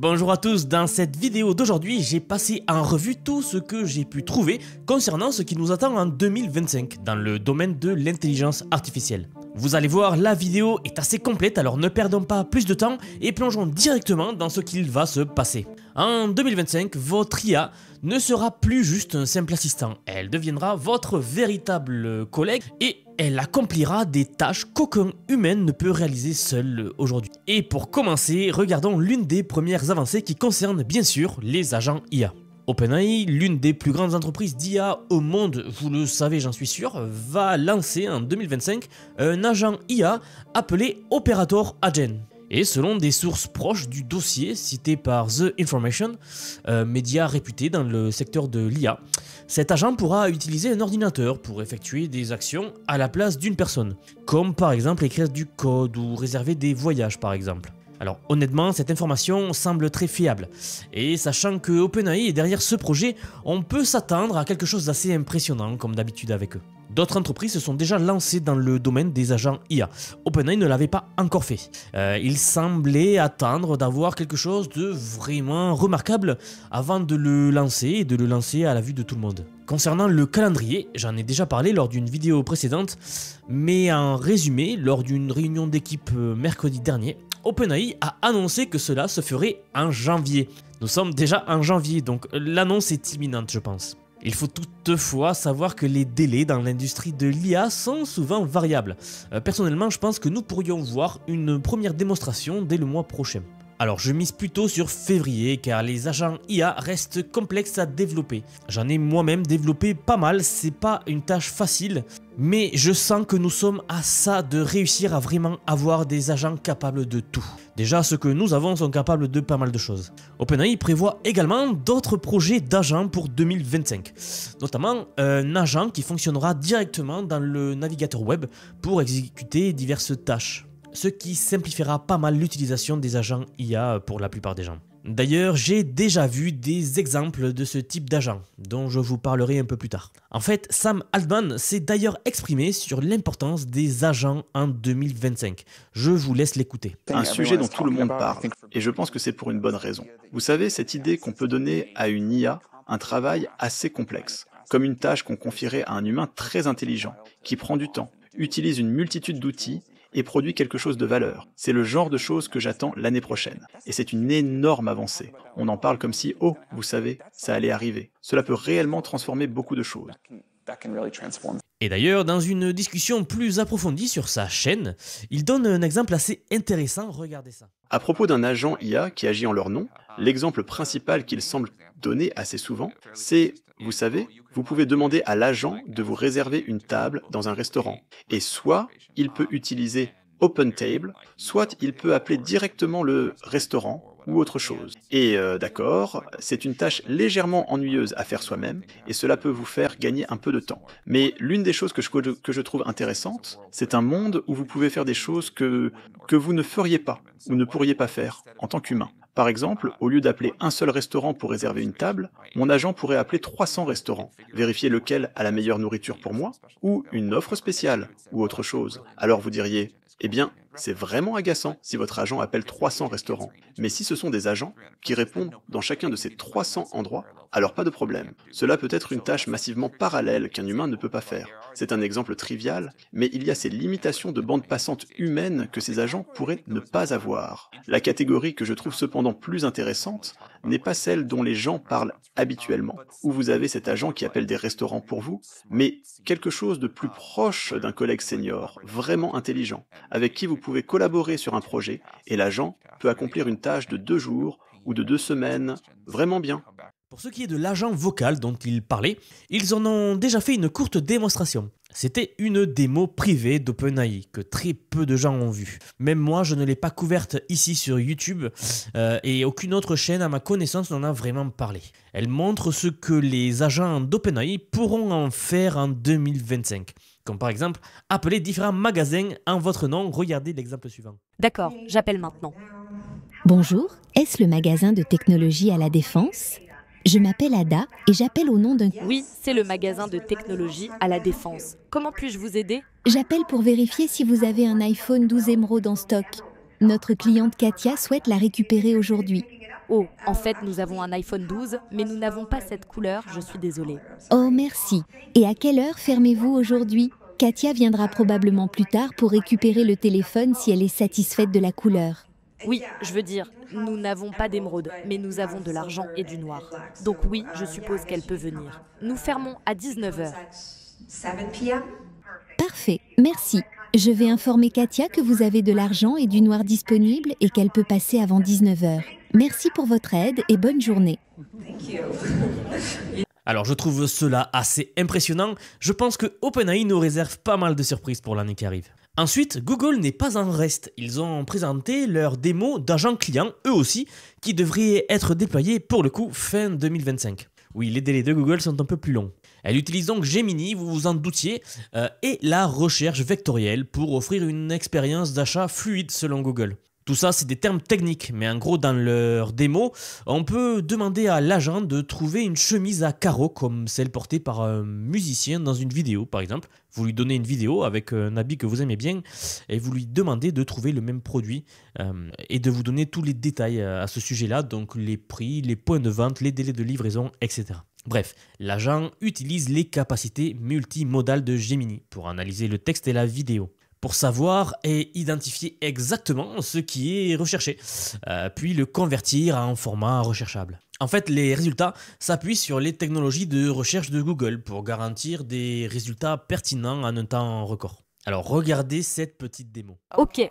Bonjour à tous, dans cette vidéo d'aujourd'hui, j'ai passé en revue tout ce que j'ai pu trouver concernant ce qui nous attend en 2025 dans le domaine de l'intelligence artificielle. Vous allez voir, la vidéo est assez complète, alors ne perdons pas plus de temps et plongeons directement dans ce qu'il va se passer. En 2025, votre IA ne sera plus juste un simple assistant, elle deviendra votre véritable collègue et elle accomplira des tâches qu'aucun humain ne peut réaliser seul aujourd'hui. Et pour commencer, regardons l'une des premières avancées qui concerne bien sûr les agents IA. OpenAI, l'une des plus grandes entreprises d'IA au monde, vous le savez j'en suis sûr, va lancer en 2025 un agent IA appelé Operator Agent. Et selon des sources proches du dossier cité par The Information, média réputé dans le secteur de l'IA, cet agent pourra utiliser un ordinateur pour effectuer des actions à la place d'une personne, comme par exemple écrire du code ou réserver des voyages par exemple. Alors honnêtement, cette information semble très fiable, et sachant que OpenAI est derrière ce projet, on peut s'attendre à quelque chose d'assez impressionnant comme d'habitude avec eux. D'autres entreprises se sont déjà lancées dans le domaine des agents IA. OpenAI ne l'avait pas encore fait. Il semblait attendre d'avoir quelque chose de vraiment remarquable avant de le lancer et de le lancer à la vue de tout le monde. Concernant le calendrier, j'en ai déjà parlé lors d'une vidéo précédente, mais en résumé, lors d'une réunion d'équipe mercredi dernier, OpenAI a annoncé que cela se ferait en janvier. Nous sommes déjà en janvier, donc l'annonce est imminente je pense. Il faut toutefois savoir que les délais dans l'industrie de l'IA sont souvent variables. Personnellement, je pense que nous pourrions voir une première démonstration dès le mois prochain. Alors je mise plutôt sur février car les agents IA restent complexes à développer. J'en ai moi-même développé pas mal, c'est pas une tâche facile, mais je sens que nous sommes à ça de réussir à vraiment avoir des agents capables de tout. Déjà ceux que nous avons sont capables de pas mal de choses. OpenAI prévoit également d'autres projets d'agents pour 2025, notamment un agent qui fonctionnera directement dans le navigateur web pour exécuter diverses tâches, ce qui simplifiera pas mal l'utilisation des agents IA pour la plupart des gens. D'ailleurs, j'ai déjà vu des exemples de ce type d'agent, dont je vous parlerai un peu plus tard. En fait, Sam Altman s'est d'ailleurs exprimé sur l'importance des agents en 2025. Je vous laisse l'écouter. Un sujet dont tout le monde parle, et je pense que c'est pour une bonne raison. Vous savez, cette idée qu'on peut donner à une IA un travail assez complexe, comme une tâche qu'on confierait à un humain très intelligent, qui prend du temps, utilise une multitude d'outils, et produit quelque chose de valeur. C'est le genre de choses que j'attends l'année prochaine. Et c'est une énorme avancée. On en parle comme si, oh, vous savez, ça allait arriver. Cela peut réellement transformer beaucoup de choses. Et d'ailleurs, dans une discussion plus approfondie sur sa chaîne, il donne un exemple assez intéressant, regardez ça. À propos d'un agent IA qui agit en leur nom, l'exemple principal qu'il semble donner assez souvent, c'est, vous savez, vous pouvez demander à l'agent de vous réserver une table dans un restaurant. Et soit il peut utiliser OpenTable, soit il peut appeler directement le restaurant ou autre chose. Et d'accord, c'est une tâche légèrement ennuyeuse à faire soi-même, et cela peut vous faire gagner un peu de temps. Mais l'une des choses que je trouve intéressante, c'est un monde où vous pouvez faire des choses que vous ne feriez pas, ou ne pourriez pas faire, en tant qu'humain. Par exemple, au lieu d'appeler un seul restaurant pour réserver une table, mon agent pourrait appeler 300 restaurants, vérifier lequel a la meilleure nourriture pour moi, ou une offre spéciale, ou autre chose. Alors vous diriez, eh bien, c'est vraiment agaçant si votre agent appelle 300 restaurants. Mais si ce sont des agents qui répondent dans chacun de ces 300 endroits, alors pas de problème. Cela peut être une tâche massivement parallèle qu'un humain ne peut pas faire. C'est un exemple trivial, mais il y a ces limitations de bande passante humaine que ces agents pourraient ne pas avoir. La catégorie que je trouve cependant plus intéressante n'est pas celle dont les gens parlent habituellement, où vous avez cet agent qui appelle des restaurants pour vous, mais quelque chose de plus proche d'un collègue senior, vraiment intelligent, avec qui vous pouvez collaborer sur un projet, et l'agent peut accomplir une tâche de 2 jours ou de 2 semaines, vraiment bien. Pour ce qui est de l'agent vocal dont il parlait, ils en ont déjà fait une courte démonstration. C'était une démo privée d'OpenAI que très peu de gens ont vue. Même moi, je ne l'ai pas couverte ici sur YouTube et aucune autre chaîne à ma connaissance n'en a vraiment parlé. Elle montre ce que les agents d'OpenAI pourront en faire en 2025. Comme par exemple, appeler différents magasins en votre nom. Regardez l'exemple suivant. D'accord, j'appelle maintenant. Bonjour, est-ce le magasin de technologie à la Défense ? Je m'appelle Ada et j'appelle au nom d'un... Oui, c'est le magasin de technologie à la Défense. Comment puis-je vous aider? J'appelle pour vérifier si vous avez un iPhone 12 Emeraude en stock. Notre cliente Katia souhaite la récupérer aujourd'hui. Oh, en fait, nous avons un iPhone 12, mais nous n'avons pas cette couleur, je suis désolée. Oh, merci. Et à quelle heure fermez-vous aujourd'hui? Katia viendra probablement plus tard pour récupérer le téléphone si elle est satisfaite de la couleur. Oui, je veux dire, nous n'avons pas d'émeraude, mais nous avons de l'argent et du noir. Donc oui, je suppose qu'elle peut venir. Nous fermons à 19h. Parfait, merci. Je vais informer Katia que vous avez de l'argent et du noir disponibles et qu'elle peut passer avant 19h. Merci pour votre aide et bonne journée. Alors je trouve cela assez impressionnant, je pense que OpenAI nous réserve pas mal de surprises pour l'année qui arrive. Ensuite, Google n'est pas en reste, ils ont présenté leur démo d'agents clients, eux aussi, qui devraient être déployés pour le coup fin 2025. Oui, les délais de Google sont un peu plus longs. Elle utilise donc Gemini, vous vous en doutiez, et la recherche vectorielle pour offrir une expérience d'achat fluide selon Google. Tout ça, c'est des termes techniques, mais en gros, dans leur démo, on peut demander à l'agent de trouver une chemise à carreaux comme celle portée par un musicien dans une vidéo, par exemple. Vous lui donnez une vidéo avec un habit que vous aimez bien et vous lui demandez de trouver le même produit et de vous donner tous les détails à ce sujet-là, donc les prix, les points de vente, les délais de livraison, etc. Bref, l'agent utilise les capacités multimodales de Gemini pour analyser le texte et la vidéo, pour savoir et identifier exactement ce qui est recherché, puis le convertir en format recherchable. En fait, les résultats s'appuient sur les technologies de recherche de Google pour garantir des résultats pertinents en un temps record. Alors regardez cette petite démo. Ok.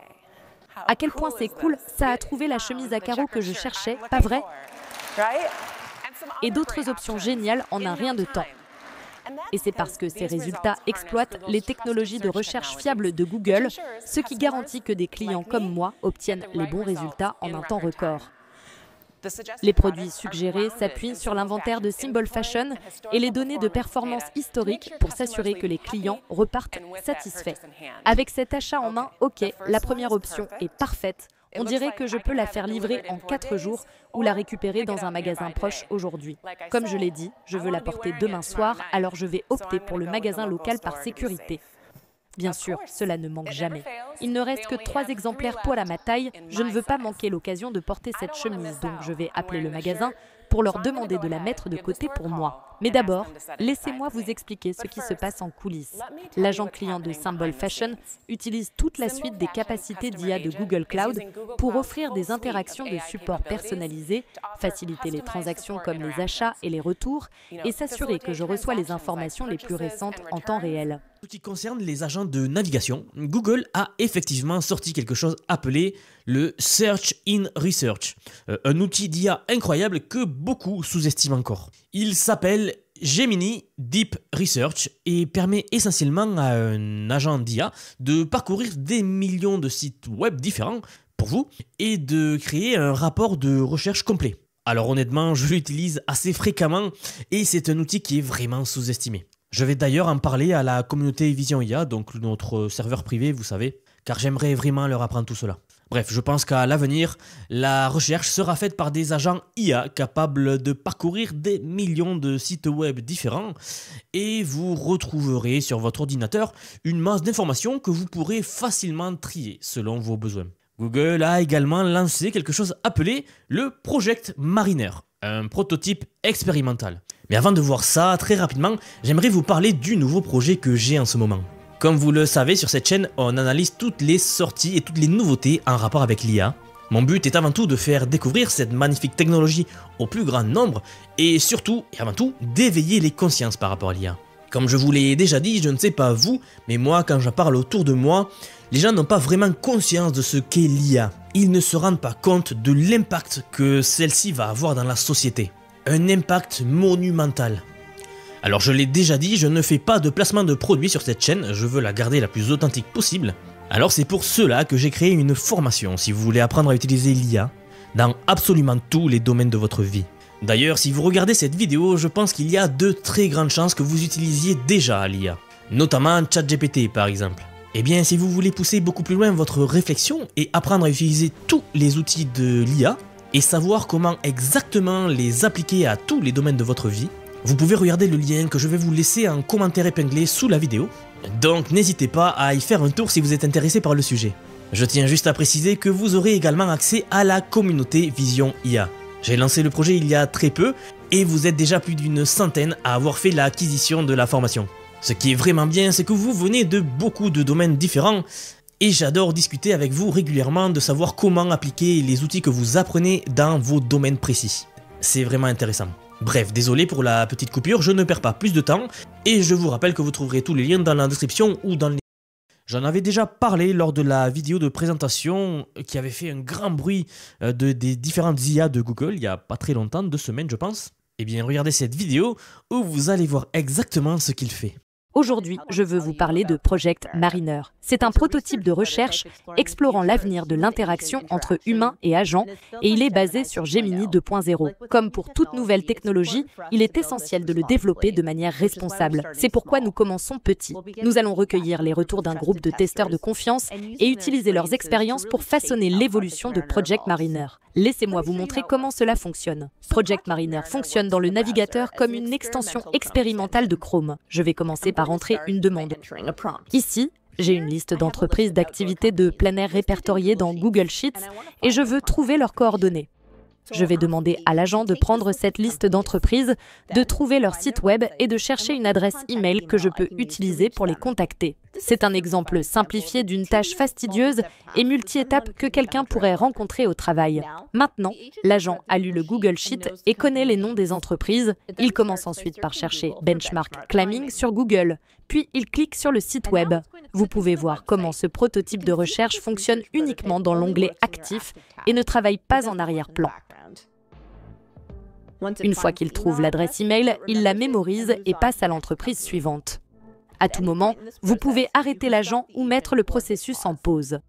À quel point c'est cool, ça a trouvé la chemise à carreaux que je cherchais, pas vrai? Et d'autres options géniales en un rien de temps. Et c'est parce que ces résultats exploitent les technologies de recherche fiables de Google, ce qui garantit que des clients comme moi obtiennent les bons résultats en un temps record. Les produits suggérés s'appuient sur l'inventaire de Symbol Fashion et les données de performance historiques pour s'assurer que les clients repartent satisfaits. Avec cet achat en main, ok, la première option est parfaite. On dirait que je peux la faire livrer en 4 jours ou la récupérer dans un magasin proche aujourd'hui. Comme je l'ai dit, je veux la porter demain soir, alors je vais opter pour le magasin local par sécurité. Bien sûr, cela ne manque jamais. Il ne reste que 3 exemplaires poil à ma taille. Je ne veux pas manquer l'occasion de porter cette chemise, donc je vais appeler le magasin pour leur demander de la mettre de côté pour moi. Mais d'abord, laissez-moi vous expliquer ce qui se passe en coulisses. L'agent client de Symbol Fashion utilise toute la suite des capacités d'IA de Google Cloud pour offrir des interactions de support personnalisées, faciliter les transactions comme les achats et les retours, et s'assurer que je reçois les informations les plus récentes en temps réel. En ce qui concerne les agents de navigation, Google a effectivement sorti quelque chose appelé le Search in Research, un outil d'IA incroyable que beaucoup sous-estiment encore. Il s'appelle Gemini Deep Research et permet essentiellement à un agent d'IA de parcourir des millions de sites web différents pour vous et de créer un rapport de recherche complet. Alors honnêtement, je l'utilise assez fréquemment et c'est un outil qui est vraiment sous-estimé. Je vais d'ailleurs en parler à la communauté Vision IA, donc notre serveur privé, vous savez, car j'aimerais vraiment leur apprendre tout cela. Bref, je pense qu'à l'avenir, la recherche sera faite par des agents IA capables de parcourir des millions de sites web différents et vous retrouverez sur votre ordinateur une masse d'informations que vous pourrez facilement trier selon vos besoins. Google a également lancé quelque chose appelé le Project Mariner, un prototype expérimental. Mais avant de voir ça, très rapidement, j'aimerais vous parler du nouveau projet que j'ai en ce moment. Comme vous le savez, sur cette chaîne, on analyse toutes les sorties et toutes les nouveautés en rapport avec l'IA. Mon but est avant tout de faire découvrir cette magnifique technologie au plus grand nombre et surtout, et avant tout, d'éveiller les consciences par rapport à l'IA. Comme je vous l'ai déjà dit, je ne sais pas vous, mais moi, quand j'en parle autour de moi, les gens n'ont pas vraiment conscience de ce qu'est l'IA. Ils ne se rendent pas compte de l'impact que celle-ci va avoir dans la société. Un impact monumental. Alors je l'ai déjà dit, je ne fais pas de placement de produits sur cette chaîne, je veux la garder la plus authentique possible. Alors c'est pour cela que j'ai créé une formation si vous voulez apprendre à utiliser l'IA dans absolument tous les domaines de votre vie. D'ailleurs, si vous regardez cette vidéo, je pense qu'il y a de très grandes chances que vous utilisiez déjà l'IA, notamment ChatGPT par exemple. Eh bien, si vous voulez pousser beaucoup plus loin votre réflexion et apprendre à utiliser tous les outils de l'IA et savoir comment exactement les appliquer à tous les domaines de votre vie, vous pouvez regarder le lien que je vais vous laisser en commentaire épinglé sous la vidéo. Donc n'hésitez pas à y faire un tour si vous êtes intéressé par le sujet. Je tiens juste à préciser que vous aurez également accès à la communauté Vision IA. J'ai lancé le projet il y a très peu et vous êtes déjà plus d'une centaine à avoir fait l'acquisition de la formation. Ce qui est vraiment bien, c'est que vous venez de beaucoup de domaines différents et j'adore discuter avec vous régulièrement de savoir comment appliquer les outils que vous apprenez dans vos domaines précis. C'est vraiment intéressant. Bref, désolé pour la petite coupure, je ne perds pas plus de temps et je vous rappelle que vous trouverez tous les liens dans la description ou dans les... J'en avais déjà parlé lors de la vidéo de présentation qui avait fait un grand bruit des différentes IA de Google il n'y a pas très longtemps, 2 semaines je pense. Eh bien regardez cette vidéo où vous allez voir exactement ce qu'il fait. Aujourd'hui, je veux vous parler de Project Mariner. C'est un prototype de recherche explorant l'avenir de l'interaction entre humains et agents et il est basé sur Gemini 2.0. Comme pour toute nouvelle technologie, il est essentiel de le développer de manière responsable. C'est pourquoi nous commençons petit. Nous allons recueillir les retours d'un groupe de testeurs de confiance et utiliser leurs expériences pour façonner l'évolution de Project Mariner. Laissez-moi vous montrer comment cela fonctionne. Project Mariner fonctionne dans le navigateur comme une extension expérimentale de Chrome. Je vais commencer par entrer une demande. Ici, j'ai une liste d'entreprises d'activités de plein air répertoriées dans Google Sheets et je veux trouver leurs coordonnées. Je vais demander à l'agent de prendre cette liste d'entreprises, de trouver leur site web et de chercher une adresse email que je peux utiliser pour les contacter. C'est un exemple simplifié d'une tâche fastidieuse et multi-étape que quelqu'un pourrait rencontrer au travail. Maintenant, l'agent a lu le Google Sheet et connaît les noms des entreprises. Il commence ensuite par chercher Benchmark Climbing sur Google, puis il clique sur le site web. Vous pouvez voir comment ce prototype de recherche fonctionne uniquement dans l'onglet Actif et ne travaille pas en arrière-plan. Une fois qu'il trouve l'adresse email, il la mémorise et passe à l'entreprise suivante. À tout moment, vous pouvez arrêter l'agent ou mettre le processus en pause.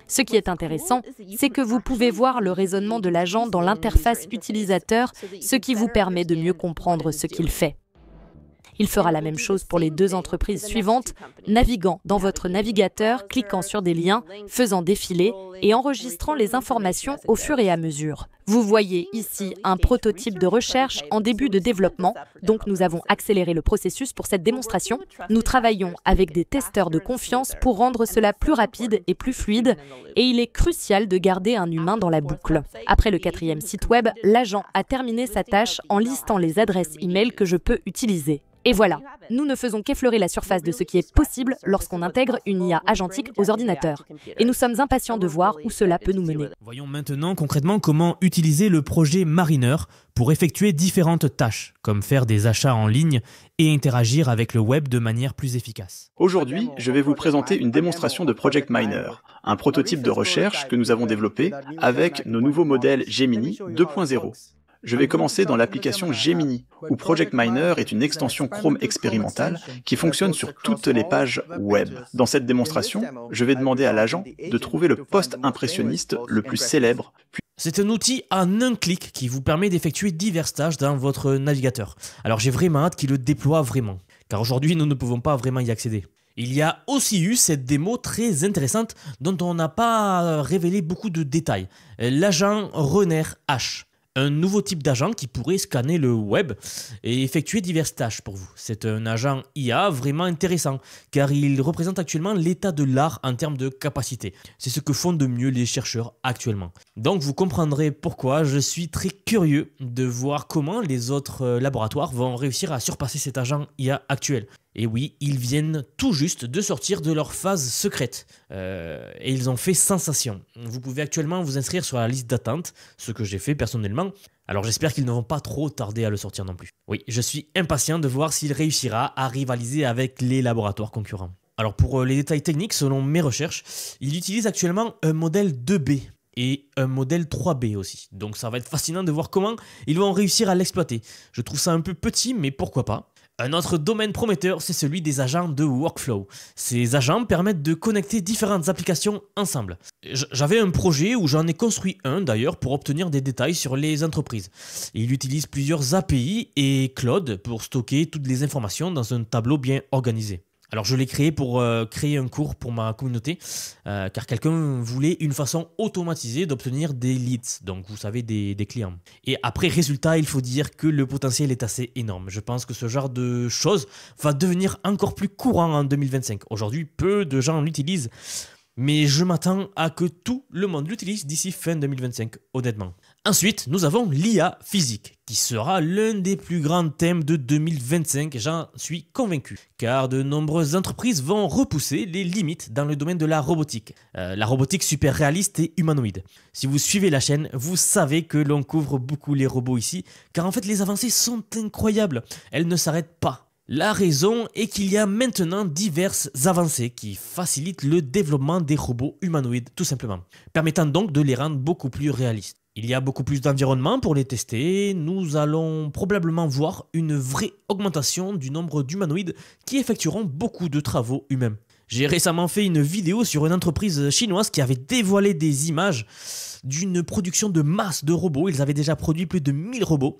Ce qui est intéressant, c'est que vous pouvez voir le raisonnement de l'agent dans l'interface utilisateur, ce qui vous permet de mieux comprendre ce qu'il fait. Il fera la même chose pour les 2 entreprises suivantes, naviguant dans votre navigateur, cliquant sur des liens, faisant défiler et enregistrant les informations au fur et à mesure. Vous voyez ici un prototype de recherche en début de développement, donc nous avons accéléré le processus pour cette démonstration. Nous travaillons avec des testeurs de confiance pour rendre cela plus rapide et plus fluide, et il est crucial de garder un humain dans la boucle. Après le 4e site web, l'agent a terminé sa tâche en listant les adresses email que je peux utiliser. Et voilà, nous ne faisons qu'effleurer la surface de ce qui est possible lorsqu'on intègre une IA agentique aux ordinateurs. Et nous sommes impatients de voir où cela peut nous mener. Voyons maintenant concrètement comment utiliser le projet Mariner pour effectuer différentes tâches, comme faire des achats en ligne et interagir avec le web de manière plus efficace. Aujourd'hui, je vais vous présenter une démonstration de Project Miner, un prototype de recherche que nous avons développé avec nos nouveaux modèles Gemini 2.0. Je vais commencer dans l'application Gemini, où Project Miner est une extension Chrome expérimentale qui fonctionne sur toutes les pages web. Dans cette démonstration, je vais demander à l'agent de trouver le post impressionniste le plus célèbre. C'est un outil en un clic qui vous permet d'effectuer diverses tâches dans votre navigateur. Alors j'ai vraiment hâte qu'il le déploie vraiment, car aujourd'hui nous ne pouvons pas vraiment y accéder. Il y a aussi eu cette démo très intéressante dont on n'a pas révélé beaucoup de détails. L'agent Runner H. Un nouveau type d'agent qui pourrait scanner le web et effectuer diverses tâches pour vous. C'est un agent IA vraiment intéressant car il représente actuellement l'état de l'art en termes de capacité. C'est ce que font de mieux les chercheurs actuellement. Donc vous comprendrez pourquoi je suis très curieux de voir comment les autres laboratoires vont réussir à surpasser cet agent IA actuel. Et oui, ils viennent tout juste de sortir de leur phase secrète et ils ont fait sensation. Vous pouvez actuellement vous inscrire sur la liste d'attente, ce que j'ai fait personnellement. Alors j'espère qu'ils ne vont pas trop tarder à le sortir non plus. Oui, je suis impatient de voir s'il réussira à rivaliser avec les laboratoires concurrents. Alors pour les détails techniques, selon mes recherches, il utilise actuellement un modèle 2B. Et un modèle 3B aussi. Donc ça va être fascinant de voir comment ils vont réussir à l'exploiter. Je trouve ça un peu petit, mais pourquoi pas. Un autre domaine prometteur, c'est celui des agents de workflow. Ces agents permettent de connecter différentes applications ensemble. J'avais un projet où j'en ai construit un d'ailleurs pour obtenir des détails sur les entreprises. Il utilise plusieurs API et Cloud pour stocker toutes les informations dans un tableau bien organisé. Alors je l'ai créé pour créer un cours pour ma communauté car quelqu'un voulait une façon automatisée d'obtenir des leads, donc vous savez des clients. Et après résultat, il faut dire que le potentiel est assez énorme. Je pense que ce genre de choses va devenir encore plus courant en 2025. Aujourd'hui, peu de gens l'utilisent, Mais je m'attends à que tout le monde l'utilise d'ici fin 2025, honnêtement. Ensuite, nous avons l'IA physique, qui sera l'un des plus grands thèmes de 2025, j'en suis convaincu. Car de nombreuses entreprises vont repousser les limites dans le domaine de la robotique. La robotique super réaliste et humanoïde. Si vous suivez la chaîne, vous savez que l'on couvre beaucoup les robots ici, car en fait les avancées sont incroyables, elles ne s'arrêtent pas. La raison est qu'il y a maintenant diverses avancées qui facilitent le développement des robots humanoïdes tout simplement, permettant donc de les rendre beaucoup plus réalistes. Il y a beaucoup plus d'environnements pour les tester, nous allons probablement voir une vraie augmentation du nombre d'humanoïdes qui effectueront beaucoup de travaux humains. J'ai récemment fait une vidéo sur une entreprise chinoise qui avait dévoilé des images d'une production de masse de robots. Ils avaient déjà produit plus de 1000 robots.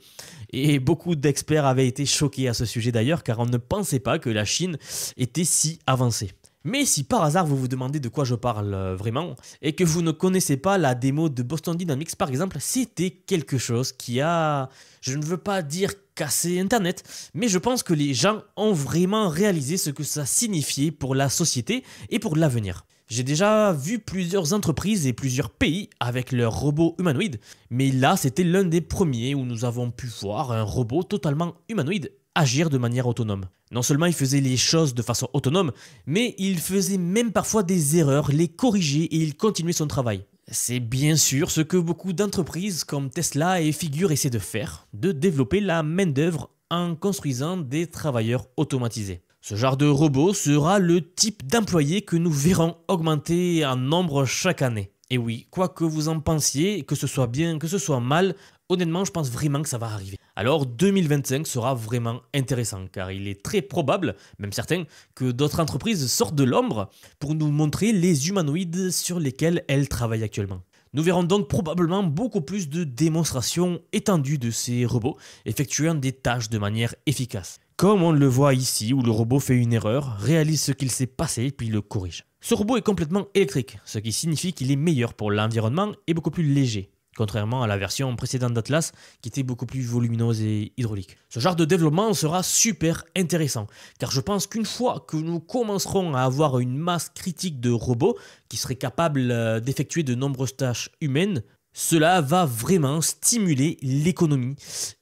Et beaucoup d'experts avaient été choqués à ce sujet d'ailleurs, car on ne pensait pas que la Chine était si avancée. Mais si par hasard vous vous demandez de quoi je parle vraiment, et que vous ne connaissez pas la démo de Boston Dynamics par exemple, c'était quelque chose qui a, je ne veux pas dire cassé Internet, mais je pense que les gens ont vraiment réalisé ce que ça signifiait pour la société et pour l'avenir. J'ai déjà vu plusieurs entreprises et plusieurs pays avec leurs robots humanoïdes, mais là c'était l'un des premiers où nous avons pu voir un robot totalement humanoïde agir de manière autonome. Non seulement il faisait les choses de façon autonome, mais il faisait même parfois des erreurs, les corrigeait et il continuait son travail. C'est bien sûr ce que beaucoup d'entreprises comme Tesla et Figure essaient de faire, de développer la main-d'œuvre en construisant des travailleurs automatisés. Ce genre de robot sera le type d'employé que nous verrons augmenter en nombre chaque année. Et oui, quoi que vous en pensiez, que ce soit bien, que ce soit mal, honnêtement, je pense vraiment que ça va arriver. Alors 2025 sera vraiment intéressant car il est très probable, même certain, que d'autres entreprises sortent de l'ombre pour nous montrer les humanoïdes sur lesquels elles travaillent actuellement. Nous verrons donc probablement beaucoup plus de démonstrations étendues de ces robots effectuant des tâches de manière efficace. Comme on le voit ici où le robot fait une erreur, réalise ce qu'il s'est passé puis le corrige. Ce robot est complètement électrique, ce qui signifie qu'il est meilleur pour l'environnement et beaucoup plus léger. Contrairement à la version précédente d'Atlas qui était beaucoup plus volumineuse et hydraulique. Ce genre de développement sera super intéressant, car je pense qu'une fois que nous commencerons à avoir une masse critique de robots qui seraient capables d'effectuer de nombreuses tâches humaines, cela va vraiment stimuler l'économie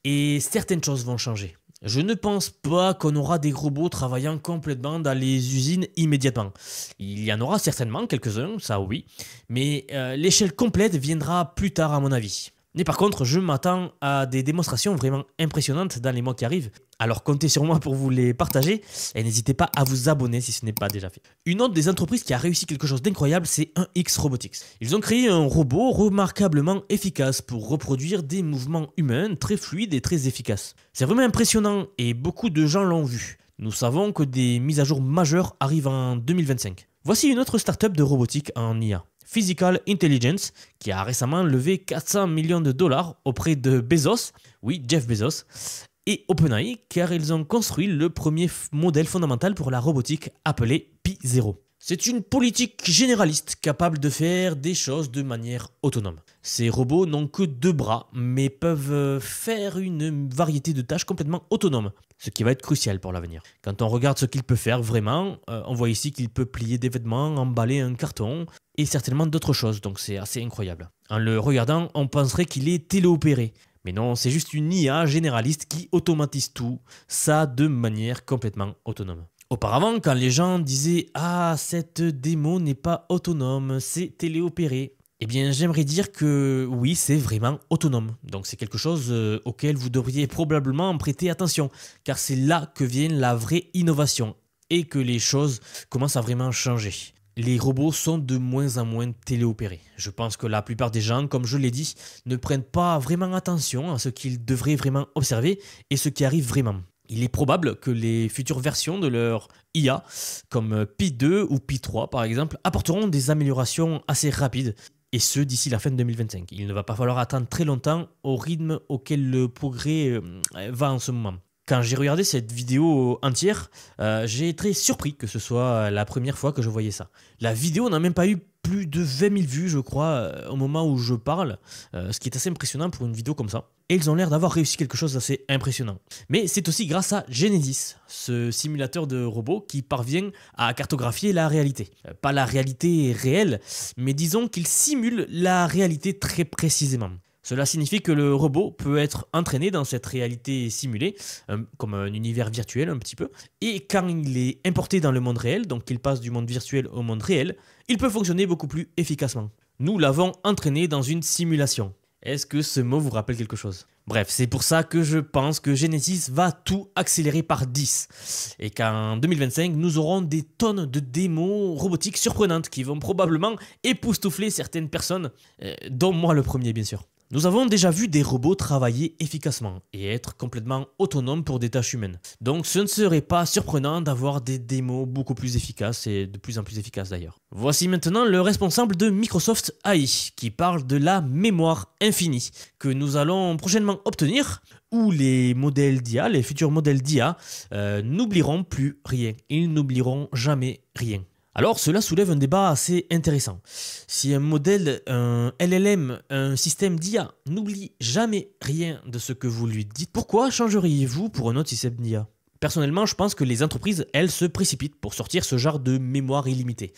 et certaines choses vont changer. Je ne pense pas qu'on aura des robots travaillant complètement dans les usines immédiatement. Il y en aura certainement quelques-uns, ça oui, mais l'échelle complète viendra plus tard à mon avis. Mais par contre, je m'attends à des démonstrations vraiment impressionnantes dans les mois qui arrivent. Alors comptez sur moi pour vous les partager et n'hésitez pas à vous abonner si ce n'est pas déjà fait. Une autre des entreprises qui a réussi quelque chose d'incroyable, c'est 1X Robotics. Ils ont créé un robot remarquablement efficace pour reproduire des mouvements humains très fluides et très efficaces. C'est vraiment impressionnant et beaucoup de gens l'ont vu. Nous savons que des mises à jour majeures arrivent en 2025. Voici une autre startup de robotique en IA. Physical Intelligence, qui a récemment levé 400 millions de dollars auprès de Bezos, oui Jeff Bezos, et OpenAI, car ils ont construit le premier modèle fondamental pour la robotique appelé Pi-0. C'est une politique généraliste capable de faire des choses de manière autonome. Ces robots n'ont que 2 bras, mais peuvent faire une variété de tâches complètement autonomes, ce qui va être crucial pour l'avenir. Quand on regarde ce qu'il peut faire vraiment, on voit ici qu'il peut plier des vêtements, emballer un carton, et certainement d'autres choses, donc c'est assez incroyable. En le regardant, on penserait qu'il est téléopéré. Mais non, c'est juste une IA généraliste qui automatise tout, ça de manière complètement autonome. Auparavant, quand les gens disaient « Ah, cette démo n'est pas autonome, c'est téléopéré », eh bien j'aimerais dire que oui, c'est vraiment autonome. Donc c'est quelque chose auquel vous devriez probablement prêter attention, car c'est là que vient la vraie innovation et que les choses commencent à vraiment changer. Les robots sont de moins en moins téléopérés. Je pense que la plupart des gens, comme je l'ai dit, ne prennent pas vraiment attention à ce qu'ils devraient vraiment observer et ce qui arrive vraiment. Il est probable que les futures versions de leur IA, comme Pi 2 ou Pi 3 par exemple, apporteront des améliorations assez rapides, et ce d'ici la fin de 2025. Il ne va pas falloir attendre très longtemps au rythme auquel le progrès va en ce moment. Quand j'ai regardé cette vidéo entière, j'ai été très surpris que ce soit la première fois que je voyais ça. La vidéo n'a même pas eu plus de 20 000 vues, je crois, au moment où je parle, ce qui est assez impressionnant pour une vidéo comme ça. Et ils ont l'air d'avoir réussi quelque chose d'assez impressionnant. Mais c'est aussi grâce à Genesis, ce simulateur de robot qui parvient à cartographier la réalité. Pas la réalité réelle, mais disons qu'il simule la réalité très précisément. Cela signifie que le robot peut être entraîné dans cette réalité simulée, comme un univers virtuel un petit peu, et quand il est importé dans le monde réel, donc qu'il passe du monde virtuel au monde réel, il peut fonctionner beaucoup plus efficacement. Nous l'avons entraîné dans une simulation. Est-ce que ce mot vous rappelle quelque chose? Bref, c'est pour ça que je pense que Genesis va tout accélérer par 10. Et qu'en 2025, nous aurons des tonnes de démos robotiques surprenantes qui vont probablement époustoufler certaines personnes, dont moi le premier bien sûr. Nous avons déjà vu des robots travailler efficacement et être complètement autonomes pour des tâches humaines. Donc ce ne serait pas surprenant d'avoir des démos beaucoup plus efficaces et de plus en plus efficaces d'ailleurs. Voici maintenant le responsable de Microsoft AI qui parle de la mémoire infinie que nous allons prochainement obtenir, où les modèles d'IA, les futurs modèles d'IA, n'oublieront plus rien. Ils n'oublieront jamais rien. Alors cela soulève un débat assez intéressant. Si un modèle, un LLM, un système d'IA n'oublie jamais rien de ce que vous lui dites, pourquoi changeriez-vous pour un autre système d'IA? Personnellement, je pense que les entreprises, elles, se précipitent pour sortir ce genre de mémoire illimitée.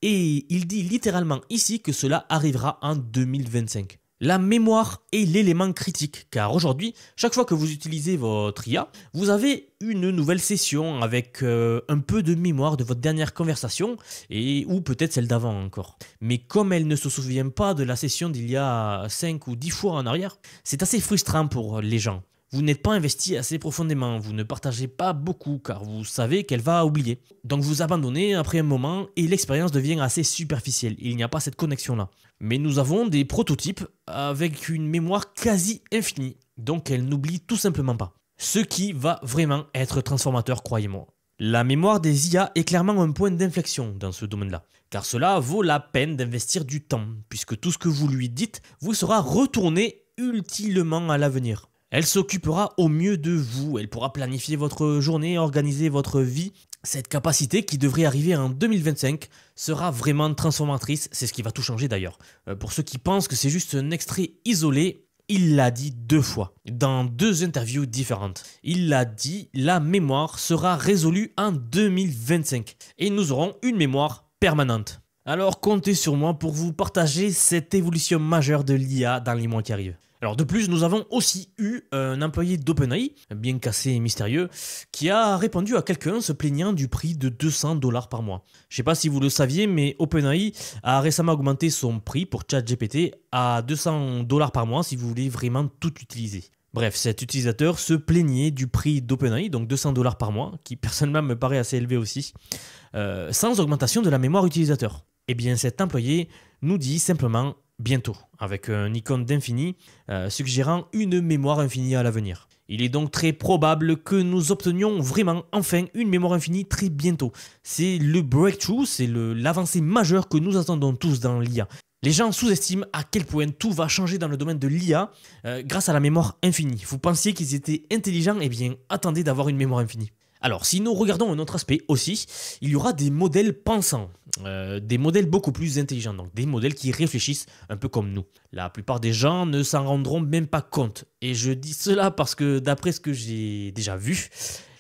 Et il dit littéralement ici que cela arrivera en 2025. La mémoire est l'élément critique, car aujourd'hui, chaque fois que vous utilisez votre IA, vous avez une nouvelle session avec un peu de mémoire de votre dernière conversation, ou peut-être celle d'avant encore. Mais comme elle ne se souvient pas de la session d'il y a 5 ou 10 fois en arrière, c'est assez frustrant pour les gens. Vous n'êtes pas investi assez profondément, vous ne partagez pas beaucoup car vous savez qu'elle va oublier. Donc vous abandonnez après un moment et l'expérience devient assez superficielle, il n'y a pas cette connexion-là. Mais nous avons des prototypes avec une mémoire quasi infinie, donc elle n'oublie tout simplement pas. Ce qui va vraiment être transformateur, croyez-moi. La mémoire des IA est clairement un point d'inflexion dans ce domaine-là, car cela vaut la peine d'investir du temps, puisque tout ce que vous lui dites vous sera retourné utilement à l'avenir. Elle s'occupera au mieux de vous, elle pourra planifier votre journée, organiser votre vie. Cette capacité qui devrait arriver en 2025 sera vraiment transformatrice, c'est ce qui va tout changer d'ailleurs. Pour ceux qui pensent que c'est juste un extrait isolé, il l'a dit 2 fois, dans 2 interviews différentes. Il l'a dit, la mémoire sera résolue en 2025 et nous aurons une mémoire permanente. Alors comptez sur moi pour vous partager cette évolution majeure de l'IA dans les mois qui arrivent. Alors de plus, nous avons aussi eu un employé d'OpenAI, bien cassé et mystérieux, qui a répondu à quelqu'un se plaignant du prix de $200 par mois. Je ne sais pas si vous le saviez, mais OpenAI a récemment augmenté son prix pour ChatGPT à $200 par mois si vous voulez vraiment tout utiliser. Bref, cet utilisateur se plaignait du prix d'OpenAI, donc $200 par mois, qui personnellement me paraît assez élevé aussi, sans augmentation de la mémoire utilisateur. Eh bien cet employé nous dit simplement bientôt, avec une icône d'infini, suggérant une mémoire infinie à l'avenir. Il est donc très probable que nous obtenions vraiment enfin une mémoire infinie très bientôt. C'est le breakthrough, c'est l'avancée majeure que nous attendons tous dans l'IA. Les gens sous-estiment à quel point tout va changer dans le domaine de l'IA grâce à la mémoire infinie. Vous pensiez qu'ils étaient intelligents, eh bien attendez d'avoir une mémoire infinie. Alors, si nous regardons un autre aspect aussi, il y aura des modèles pensants, des modèles beaucoup plus intelligents, donc des modèles qui réfléchissent un peu comme nous. La plupart des gens ne s'en rendront même pas compte. Et je dis cela parce que d'après ce que j'ai déjà vu,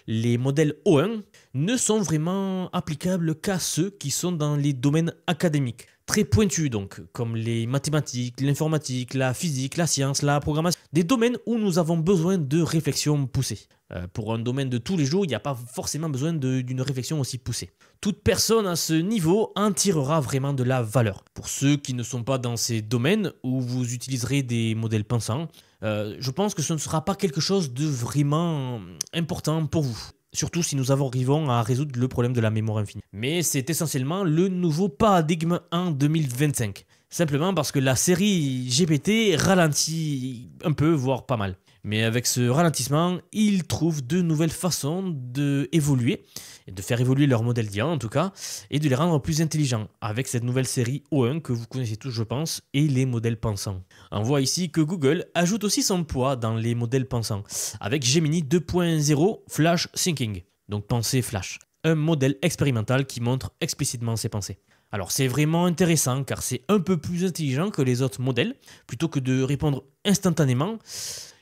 les modèles O1 ne sont vraiment applicables qu'à ceux qui sont dans les domaines académiques. Très pointus donc, comme les mathématiques, l'informatique, la physique, la science, la programmation. Des domaines où nous avons besoin de réflexion poussée. Pour un domaine de tous les jours, il n'y a pas forcément besoin d'une réflexion aussi poussée. Toute personne à ce niveau en tirera vraiment de la valeur. Pour ceux qui ne sont pas dans ces domaines où vous utiliserez des modèles pensants, je pense que ce ne sera pas quelque chose de vraiment important pour vous. Surtout si nous arrivons à résoudre le problème de la mémoire infinie. Mais c'est essentiellement le nouveau paradigme en 2025. Simplement parce que la série GPT ralentit un peu, voire pas mal. Mais avec ce ralentissement, ils trouvent de nouvelles façons d'évoluer, et de faire évoluer leur modèle d'IA en tout cas, et de les rendre plus intelligents, avec cette nouvelle série O1 que vous connaissez tous je pense, et les modèles pensants. On voit ici que Google ajoute aussi son poids dans les modèles pensants, avec Gemini 2.0 Flash Thinking, donc pensée flash. Un modèle expérimental qui montre explicitement ses pensées. Alors c'est vraiment intéressant car c'est un peu plus intelligent que les autres modèles. Plutôt que de répondre instantanément,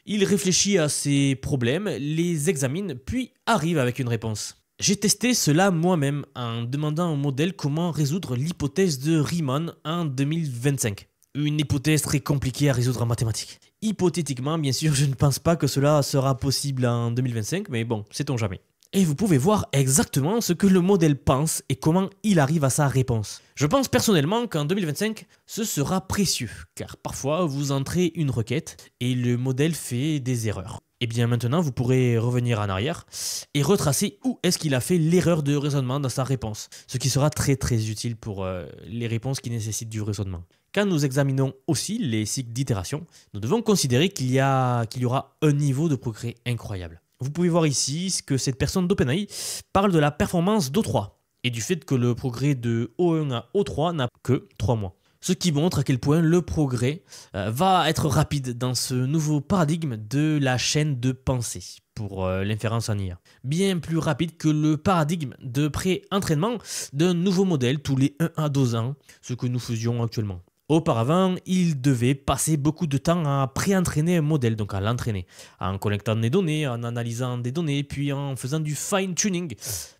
il réfléchit à ses problèmes, les examine, puis arrive avec une réponse. J'ai testé cela moi-même en demandant au modèle comment résoudre l'hypothèse de Riemann en 2025. Une hypothèse très compliquée à résoudre en mathématiques. Hypothétiquement, bien sûr, je ne pense pas que cela sera possible en 2025, mais bon, sait-on jamais. Et vous pouvez voir exactement ce que le modèle pense et comment il arrive à sa réponse. Je pense personnellement qu'en 2025, ce sera précieux, car parfois vous entrez une requête et le modèle fait des erreurs. Et bien maintenant, vous pourrez revenir en arrière et retracer où est-ce qu'il a fait l'erreur de raisonnement dans sa réponse, ce qui sera très utile pour les réponses qui nécessitent du raisonnement. Quand nous examinons aussi les cycles d'itération, nous devons considérer qu'il y aura un niveau de progrès incroyable. Vous pouvez voir ici que cette personne d'OpenAI parle de la performance d'O3 et du fait que le progrès de O1 à O3 n'a que 3 mois. Ce qui montre à quel point le progrès va être rapide dans ce nouveau paradigme de la chaîne de pensée pour l'inférence en IA. Bien plus rapide que le paradigme de pré-entraînement d'un nouveau modèle tous les 1 à 2 ans, ce que nous faisions actuellement. Auparavant, il devait passer beaucoup de temps à pré-entraîner un modèle, donc à l'entraîner, en collectant des données, en analysant des données, puis en faisant du fine-tuning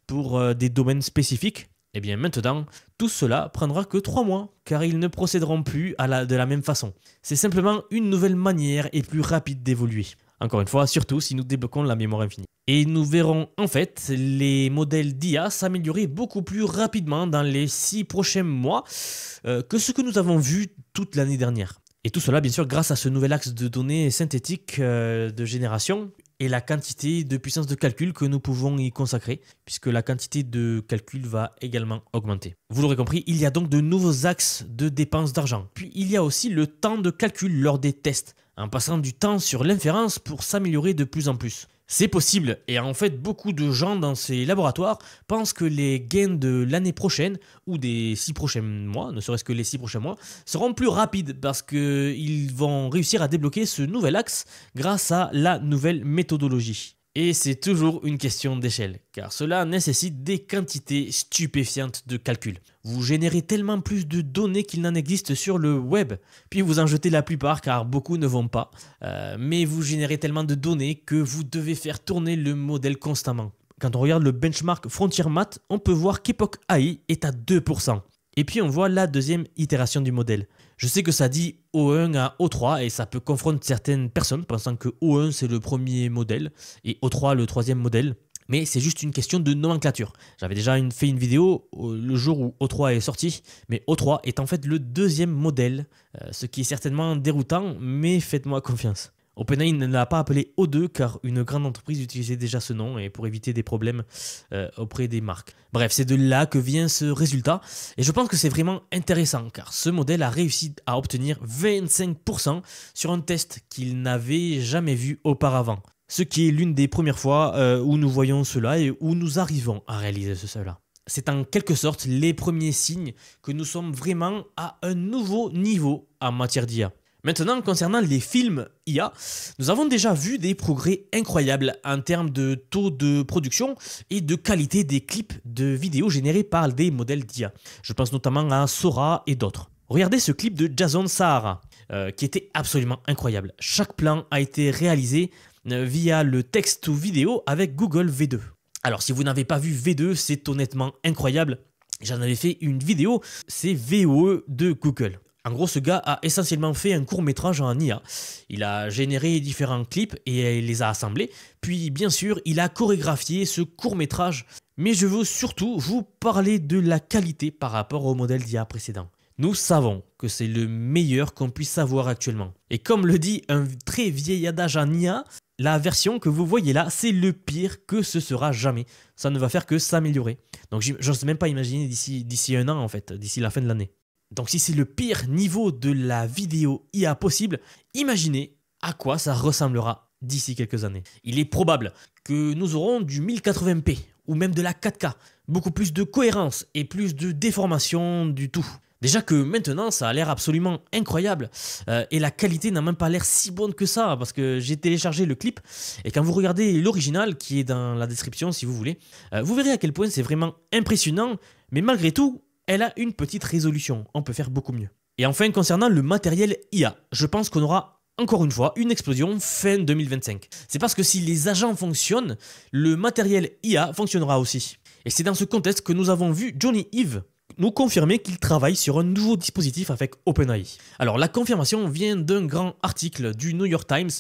pour des domaines spécifiques. Et bien maintenant, tout cela prendra que 3 mois, car ils ne procéderont plus de la même façon. C'est simplement une nouvelle manière et plus rapide d'évoluer. Encore une fois, surtout si nous débloquons la mémoire infinie. Et nous verrons en fait les modèles d'IA s'améliorer beaucoup plus rapidement dans les 6 prochains mois que ce que nous avons vu toute l'année dernière. Et tout cela bien sûr grâce à ce nouvel axe de données synthétiques de génération et la quantité de puissance de calcul que nous pouvons y consacrer, puisque la quantité de calcul va également augmenter. Vous l'aurez compris, il y a donc de nouveaux axes de dépenses d'argent. Puis il y a aussi le temps de calcul lors des tests, en passant du temps sur l'inférence pour s'améliorer de plus en plus. C'est possible, et en fait beaucoup de gens dans ces laboratoires pensent que les gains de l'année prochaine, ou des 6 prochains mois, ne serait-ce que les 6 prochains mois, seront plus rapides parce qu'ils vont réussir à débloquer ce nouvel axe grâce à la nouvelle méthodologie. Et c'est toujours une question d'échelle, car cela nécessite des quantités stupéfiantes de calcul. Vous générez tellement plus de données qu'il n'en existe sur le web, puis vous en jetez la plupart car beaucoup ne vont pas, mais vous générez tellement de données que vous devez faire tourner le modèle constamment. Quand on regarde le benchmark Frontier Math, on peut voir qu'Epoch AI est à 2%. Et puis on voit la deuxième itération du modèle. Je sais que ça dit O1 à O3 et ça peut confronter certaines personnes pensant que O1 c'est le premier modèle et O3 le troisième modèle. Mais c'est juste une question de nomenclature. J'avais déjà fait une vidéo le jour où O3 est sorti, mais O3 est en fait le deuxième modèle, ce qui est certainement déroutant, mais faites-moi confiance. OpenAI ne l'a pas appelé O2 car une grande entreprise utilisait déjà ce nom et pour éviter des problèmes auprès des marques. Bref, c'est de là que vient ce résultat et je pense que c'est vraiment intéressant car ce modèle a réussi à obtenir 25% sur un test qu'il n'avait jamais vu auparavant. Ce qui est l'une des premières fois où nous voyons cela et où nous arrivons à réaliser cela. C'est en quelque sorte les premiers signes que nous sommes vraiment à un nouveau niveau en matière d'IA. Maintenant, concernant les films IA, nous avons déjà vu des progrès incroyables en termes de taux de production et de qualité des clips de vidéos générés par des modèles d'IA. Je pense notamment à Sora et d'autres. Regardez ce clip de Jason Sahara, qui était absolument incroyable. Chaque plan a été réalisé via le text-to-vidéo avec Google V2. Alors si vous n'avez pas vu V2, c'est honnêtement incroyable. J'en avais fait une vidéo, c'est VOE de Google. En gros, ce gars a essentiellement fait un court-métrage en IA. Il a généré différents clips et il les a assemblés. Puis, bien sûr, il a chorégraphié ce court-métrage. Mais je veux surtout vous parler de la qualité par rapport au modèle d'IA précédent. Nous savons que c'est le meilleur qu'on puisse avoir actuellement. Et comme le dit un très vieil adage en IA, la version que vous voyez là, c'est le pire que ce sera jamais. Ça ne va faire que s'améliorer. Donc, je n'ose même pas imaginer d'ici un an, en fait, d'ici la fin de l'année. Donc si c'est le pire niveau de la vidéo IA possible, imaginez à quoi ça ressemblera d'ici quelques années. Il est probable que nous aurons du 1080p ou même de la 4K, beaucoup plus de cohérence et plus de déformation du tout. Déjà que maintenant ça a l'air absolument incroyable et la qualité n'a même pas l'air si bonne que ça parce que j'ai téléchargé le clip et quand vous regardez l'original qui est dans la description si vous voulez, vous verrez à quel point c'est vraiment impressionnant mais malgré tout, elle a une petite résolution, on peut faire beaucoup mieux. Et enfin, concernant le matériel IA, je pense qu'on aura encore une fois une explosion fin 2025. C'est parce que si les agents fonctionnent, le matériel IA fonctionnera aussi. Et c'est dans ce contexte que nous avons vu Jony Ive nous confirmer qu'il travaille sur un nouveau dispositif avec OpenAI. Alors la confirmation vient d'un grand article du New York Times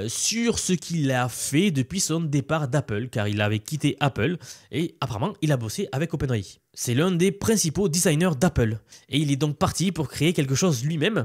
sur ce qu'il a fait depuis son départ d'Apple, car il avait quitté Apple et apparemment il a bossé avec OpenAI. C'est l'un des principaux designers d'Apple et il est donc parti pour créer quelque chose lui-même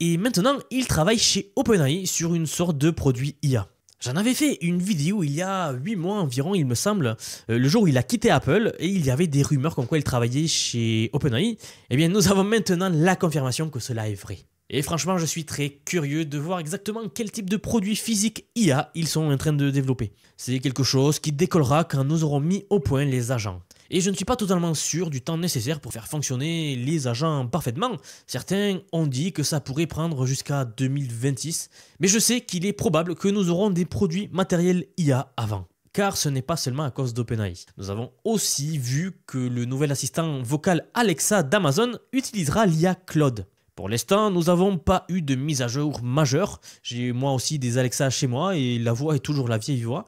et maintenant il travaille chez OpenAI sur une sorte de produit IA. J'en avais fait une vidéo il y a 8 mois environ, il me semble, le jour où il a quitté Apple et il y avait des rumeurs comme quoi il travaillait chez OpenAI. Eh bien, nous avons maintenant la confirmation que cela est vrai. Et franchement, je suis très curieux de voir exactement quel type de produit physique IA ils sont en train de développer. C'est quelque chose qui décollera quand nous aurons mis au point les agents. Et je ne suis pas totalement sûr du temps nécessaire pour faire fonctionner les agents parfaitement. Certains ont dit que ça pourrait prendre jusqu'à 2026, mais je sais qu'il est probable que nous aurons des produits matériels IA avant. Car ce n'est pas seulement à cause d'OpenAI. Nous avons aussi vu que le nouvel assistant vocal Alexa d'Amazon utilisera l'IA Claude. Pour l'instant, nous n'avons pas eu de mise à jour majeure. J'ai moi aussi des Alexa chez moi et la voix est toujours la vieille voix.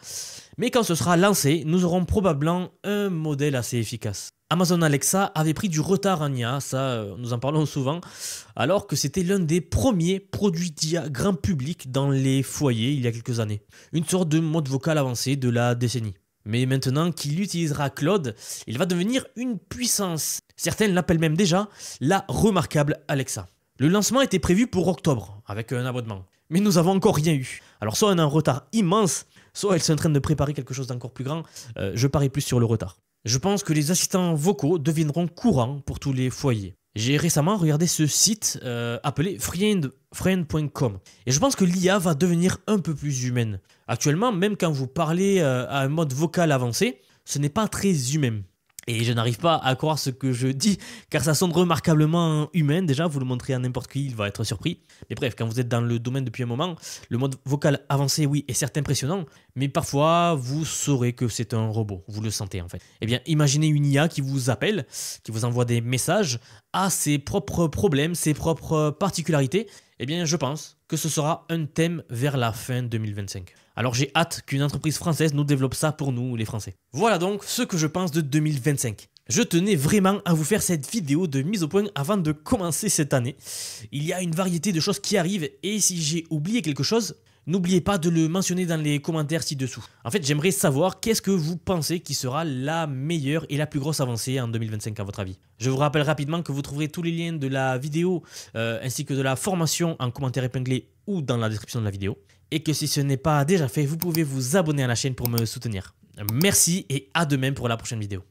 Mais quand ce sera lancé, nous aurons probablement un modèle assez efficace. Amazon Alexa avait pris du retard en IA, ça nous en parlons souvent, alors que c'était l'un des premiers produits d'IA grand public dans les foyers il y a quelques années. Une sorte de mode vocal avancé de la décennie. Mais maintenant qu'il utilisera Claude, il va devenir une puissance. Certains l'appellent même déjà la remarquable Alexa. Le lancement était prévu pour octobre, avec un abonnement. Mais nous n'avavons encore rien eu. Alors soit on a un retard immense, soit elles sont en train de préparer quelque chose d'encore plus grand. Je parie plus sur le retard. Je pense que les assistants vocaux deviendront courants pour tous les foyers. J'ai récemment regardé ce site appelé friend.com et je pense que l'IA va devenir un peu plus humaine. Actuellement, même quand vous parlez à un mode vocal avancé, ce n'est pas très humain. Et je n'arrive pas à croire ce que je dis, car ça sonne remarquablement humain. Déjà, vous le montrez à n'importe qui, il va être surpris. Mais bref, quand vous êtes dans le domaine depuis un moment, le mode vocal avancé, oui, est certes impressionnant, mais parfois, vous saurez que c'est un robot. Vous le sentez, en fait. Eh bien, imaginez une IA qui vous appelle, qui vous envoie des messages, a ses propres problèmes, ses propres particularités. Eh bien, je pense que ce sera un thème vers la fin 2025. Alors j'ai hâte qu'une entreprise française nous développe ça pour nous, les Français. Voilà donc ce que je pense de 2025. Je tenais vraiment à vous faire cette vidéo de mise au point avant de commencer cette année. Il y a une variété de choses qui arrivent et si j'ai oublié quelque chose, n'oubliez pas de le mentionner dans les commentaires ci-dessous. En fait, j'aimerais savoir qu'est-ce que vous pensez qui sera la meilleure et la plus grosse avancée en 2025 à votre avis. Je vous rappelle rapidement que vous trouverez tous les liens de la vidéo ainsi que de la formation en commentaire épinglé ou dans la description de la vidéo. Et que si ce n'est pas déjà fait, vous pouvez vous abonner à la chaîne pour me soutenir. Merci et à demain pour la prochaine vidéo.